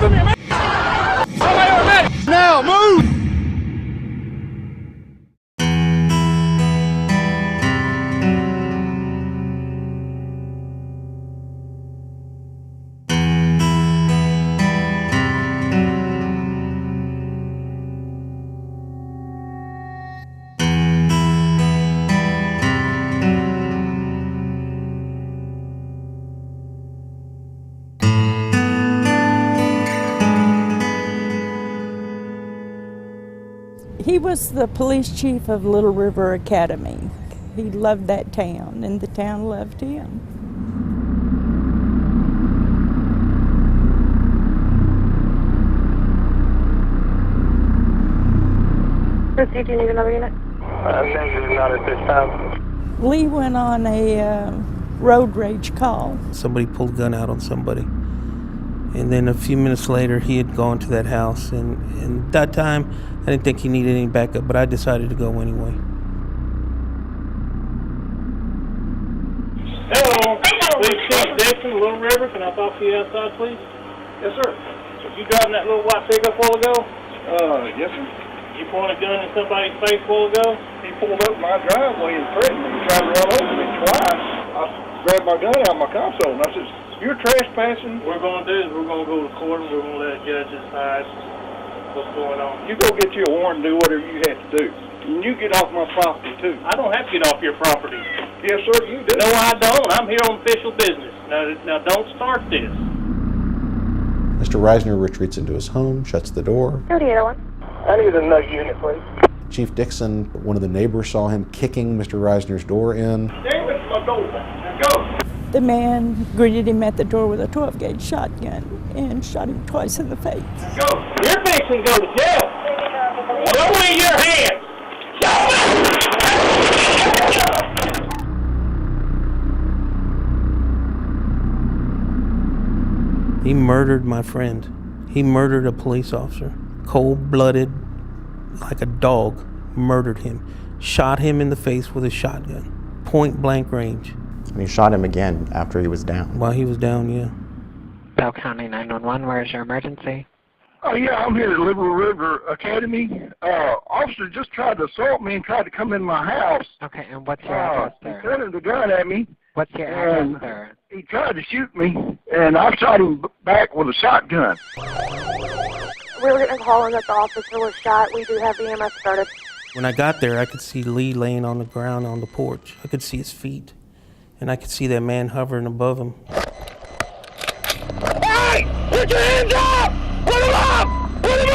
Give me a minute! Somebody automatic! Now, move! He was the police chief of Little River Academy. He loved that town, and the town loved him. Proceed, do you need another unit? Not at this time. Lee went on a road rage call. Somebody pulled a gun out on somebody. And then a few minutes later, he had gone to that house. And at that time, I didn't think he needed any backup, but I decided to go anyway. Hello. Police Chief Dixon, Little River. Can I talk to you outside, please? Yes, sir. You driving that little white pickup a while ago? Yes, sir. You pointed a gun in somebody's face a while ago? He pulled up my driveway and threatened me. He tried to run over me twice. I grabbed my gun out of my console and I said, "You're trespassing." What we're going to do is we're going to go to court and we're going to let a judge decide what's going on. You go get you a warrant and do whatever you have to do. And you get off my property, too. I don't have to get off your property. Yes, sir, you do. No, I don't. I'm here on official business. Now don't start this. Mr. Reisner retreats into his home, shuts the door. 3801. I need another unit, please. Chief Dixon, one of the neighbors, saw him kicking Mr. Reisner's door in. Damn it, my door back. Now go. The man greeted him at the door with a 12-gauge shotgun and shot him twice in the face. Go. You're fixing to go to jail. Show me your hands. He murdered my friend. He murdered a police officer. Cold-blooded, like a dog, murdered him. Shot him in the face with a shotgun. Point-blank range. And he shot him again after he was down. While he was down, yeah. Bell County 911, where is your emergency? Oh, yeah, I'm here at Little River Academy. Officer just tried to assault me and tried to come in my house. Okay, and what's your address, He sir? pointed the gun at me. What's your address, sir? He tried to shoot me, and I shot him back with a shotgun. We were getting a call in that the officer was shot. We do have the EMS started. When I got there, I could see Lee laying on the ground on the porch. I could see his feet, and I could see that man hovering above him. Hey! Put your hands up! Put them up! Put them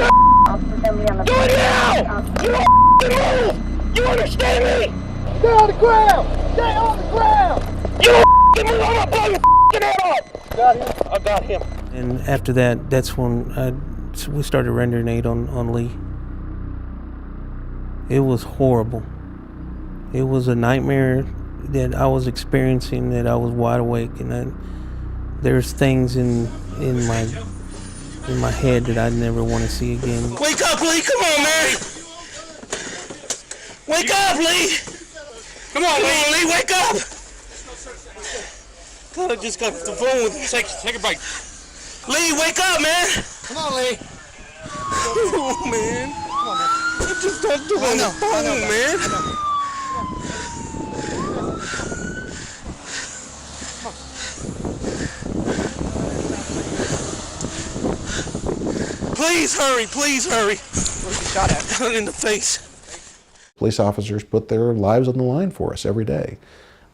up! Do it now! You don't move! You understand me? Stay on the ground! Stay on the ground! You don't move! I'm gonna blow your head off! Got him? I got him. And after that, that's when we started rendering aid on Lee. It was horrible. It was a nightmare that I was experiencing, that I was wide awake, and there's things in my head that I never want to see again. Wake up, Lee! Come on, man! Wake up, Lee! Come on, Lee! Wake up! I just got the phone with him. Take a break. Lee, wake up, man! Come on, Lee. Oh, man. Come on, man. I just talked to him on the phone, man. Please hurry, please hurry. Where's he shot at? In the face. Police officers put their lives on the line for us every day.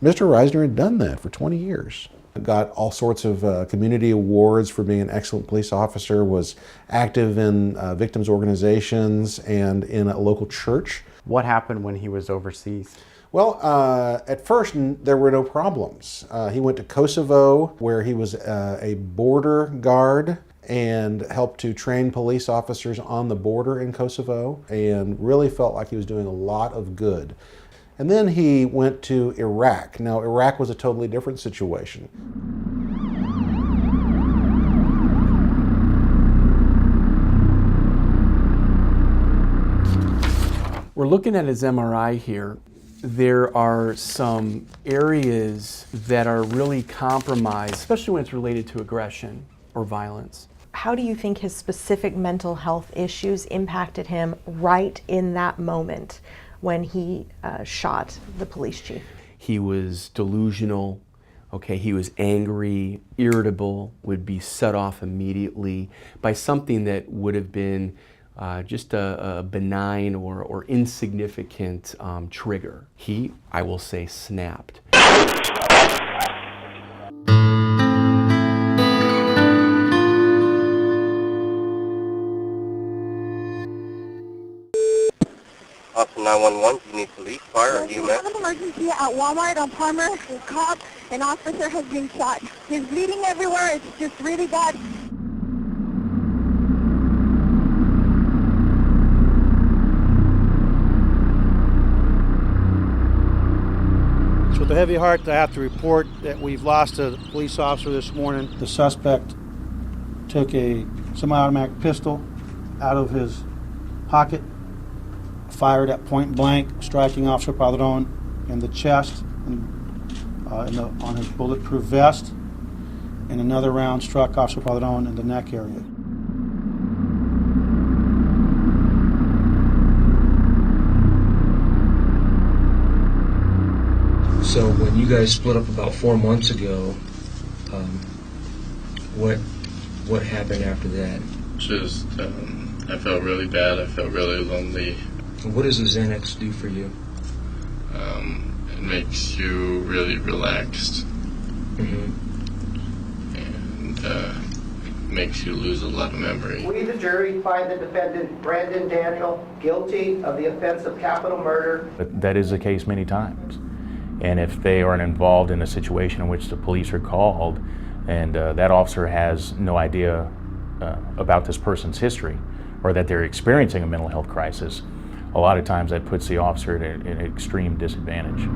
Mr. Reisner had done that for 20 years. Got all sorts of community awards for being an excellent police officer, was active in victims organizations and in a local church. What happened when he was overseas? Well, at first there were no problems. He went to Kosovo, where he was a border guard and helped to train police officers on the border in Kosovo, and really felt like he was doing a lot of good. And then he went to Iraq. Now, Iraq was a totally different situation. We're looking at his MRI here. There are some areas that are really compromised, especially when it's related to aggression or violence. How do you think his specific mental health issues impacted him right in that moment when he shot the police chief? He was delusional, okay, he was angry, irritable, would be set off immediately by something that would have been just a benign or insignificant trigger. He, I will say, snapped. Officer 911, do you need police, fire, or EMS? We have an emergency at Walmart on Palmer. A cop, an officer has been shot. He's bleeding everywhere. It's just really bad. It's with a heavy heart I have to report that we've lost a police officer this morning. The suspect took a semi-automatic pistol out of his pocket, fired at point blank, striking Officer Padron in the chest and on his bulletproof vest, and another round struck Officer Padron in the neck area. So when you guys split up about 4 months ago, what happened after that? Just, I felt really bad. I felt really lonely. What does the Xanax do for you? It makes you really relaxed. Mm-hmm. And makes you lose a lot of memory. We, the jury, find the defendant, Brandon Daniel, guilty of the offense of capital murder. But that is the case many times. And if they are involved in a situation in which the police are called and that officer has no idea about this person's history or that they're experiencing a mental health crisis, a lot of times that puts the officer at an extreme disadvantage.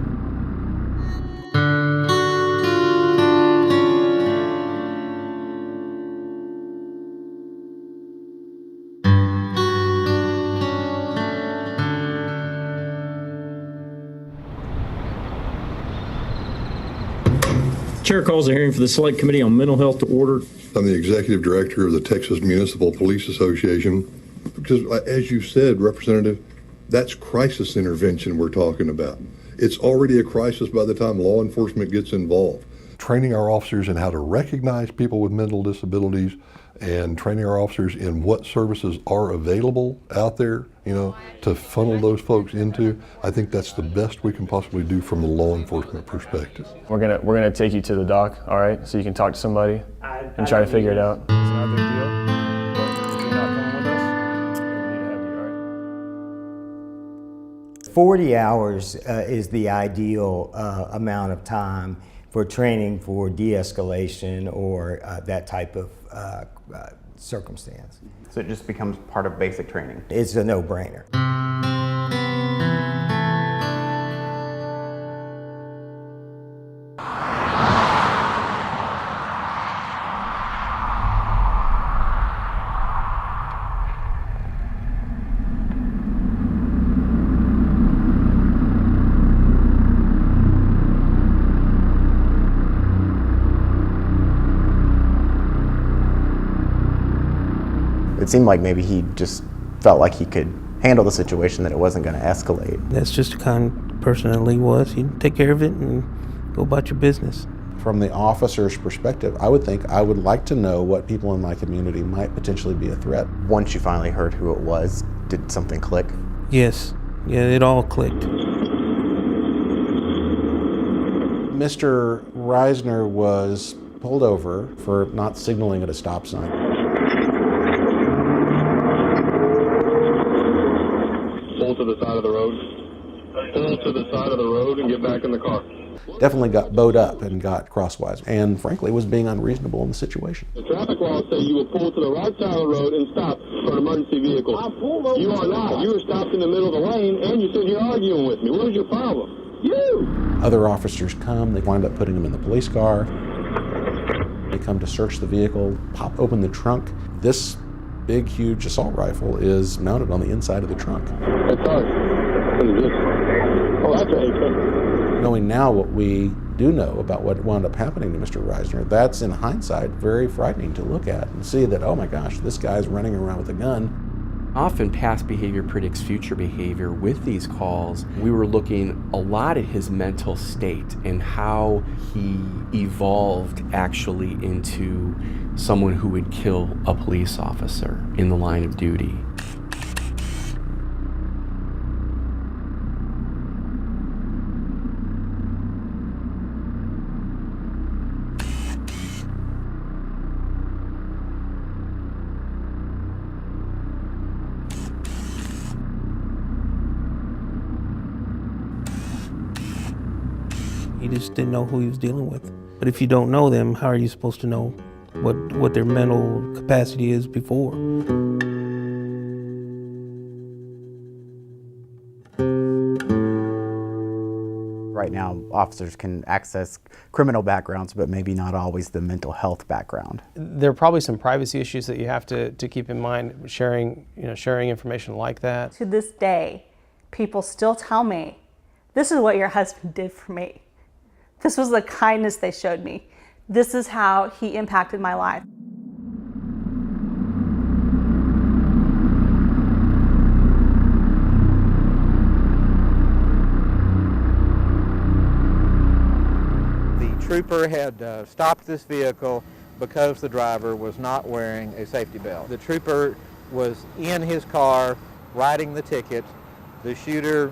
Chair calls a hearing for the Select Committee on Mental Health to order. I'm the Executive Director of the Texas Municipal Police Association. Because as you said, Representative, that's crisis intervention we're talking about. It's already a crisis by the time law enforcement gets involved. Training our officers in how to recognize people with mental disabilities and training our officers in what services are available out there, to funnel those folks into, I think that's the best we can possibly do from the law enforcement perspective. We're gonna take you to the dock, all right? So you can talk to somebody and try to figure it out. It's not a big deal. But if you're not coming with us, then we need to have you, all right? 40 hours is the ideal amount of time for training for de-escalation or that type of circumstance. So it just becomes part of basic training. It's a no-brainer. It seemed like maybe he just felt like he could handle the situation, that it wasn't going to escalate. That's just the kind of person that Lee was. He'd take care of it and go about your business. From the officer's perspective, I would think I would like to know what people in my community might potentially be a threat. Once you finally heard who it was, did something click? Yes. Yeah, it all clicked. Mr. Reisner was pulled over for not signaling at a stop sign. Pull to the side of the road. Pull to the side of the road and get back in the car. Definitely got bowed up and got crosswise, and frankly was being unreasonable in the situation. The traffic laws say you will pull to the right side of the road and stop for an emergency vehicle. You are not. You were stopped in the middle of the lane and you said you're arguing with me. What was your problem? You! Other officers come, they wind up putting him in the police car. They come to search the vehicle, pop open the trunk. This big, huge assault rifle is mounted on the inside of the trunk. That's ours. What is this? Oh, that's an AK. Knowing now what we do know about what wound up happening to Mr. Reisner, that's in hindsight very frightening to look at and see that, oh my gosh, this guy's running around with a gun. Often past behavior predicts future behavior. With these calls, we were looking a lot at his mental state and how he evolved actually into someone who would kill a police officer in the line of duty. He just didn't know who he was dealing with. But if you don't know them, how are you supposed to know what their mental capacity is before? Right now, officers can access criminal backgrounds, but maybe not always the mental health background. There are probably some privacy issues that you have to keep in mind sharing information like that. To this day, people still tell me, this is what your husband did for me. This was the kindness they showed me. This is how he impacted my life. The trooper had stopped this vehicle because the driver was not wearing a safety belt. The trooper was in his car writing the ticket. The shooter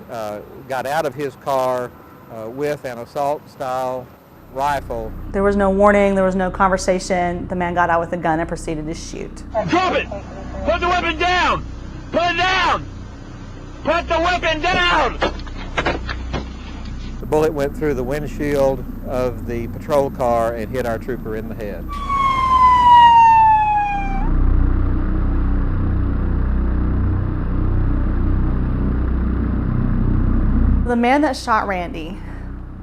got out of his car with an assault-style rifle. There was no warning, there was no conversation. The man got out with a gun and proceeded to shoot. Drop it! Put the weapon down! Put it down! Put the weapon down! The bullet went through the windshield of the patrol car and hit our trooper in the head. The man that shot Randy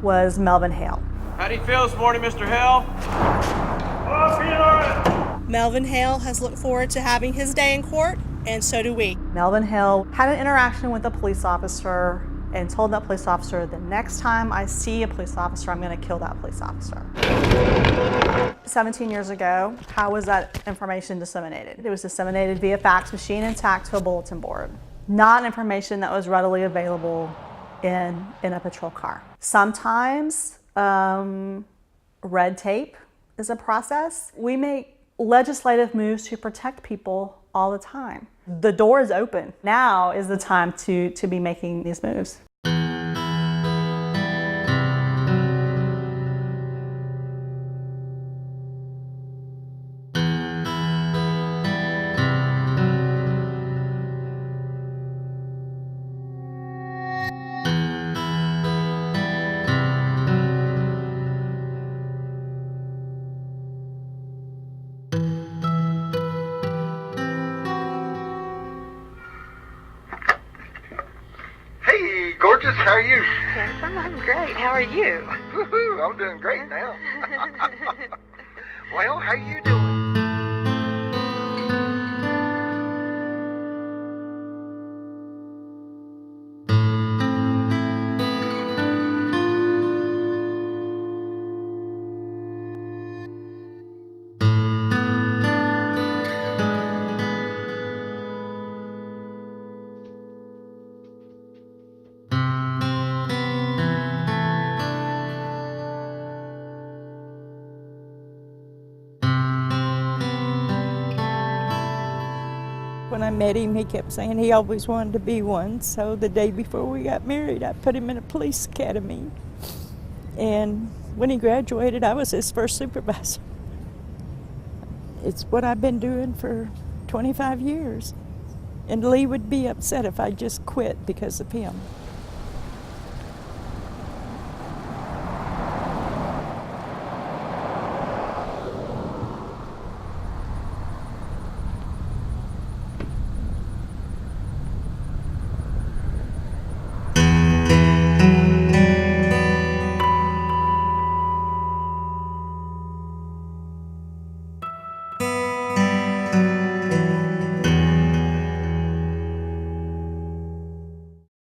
was Melvin Hale. How do you feel this morning, Mr. Hale? Oh, feeling all right. Melvin Hale has looked forward to having his day in court, and so do we. Melvin Hale had an interaction with a police officer and told that police officer, the next time I see a police officer, I'm going to kill that police officer. 17 years ago, how was that information disseminated? It was disseminated via fax machine and tacked to a bulletin board. Not information that was readily available in a patrol car. Sometimes red tape is a process. We make legislative moves to protect people all the time. The door is open. Now is the time to be making these moves. Hey, gorgeous, how are you? Handsome, I'm great. How are you? Woohoo, I'm doing great now. Well, how you doing? When I met him, he kept saying he always wanted to be one. So the day before we got married, I put him in a police academy. And when he graduated, I was his first supervisor. It's what I've been doing for 25 years. And Lee would be upset if I just quit because of him.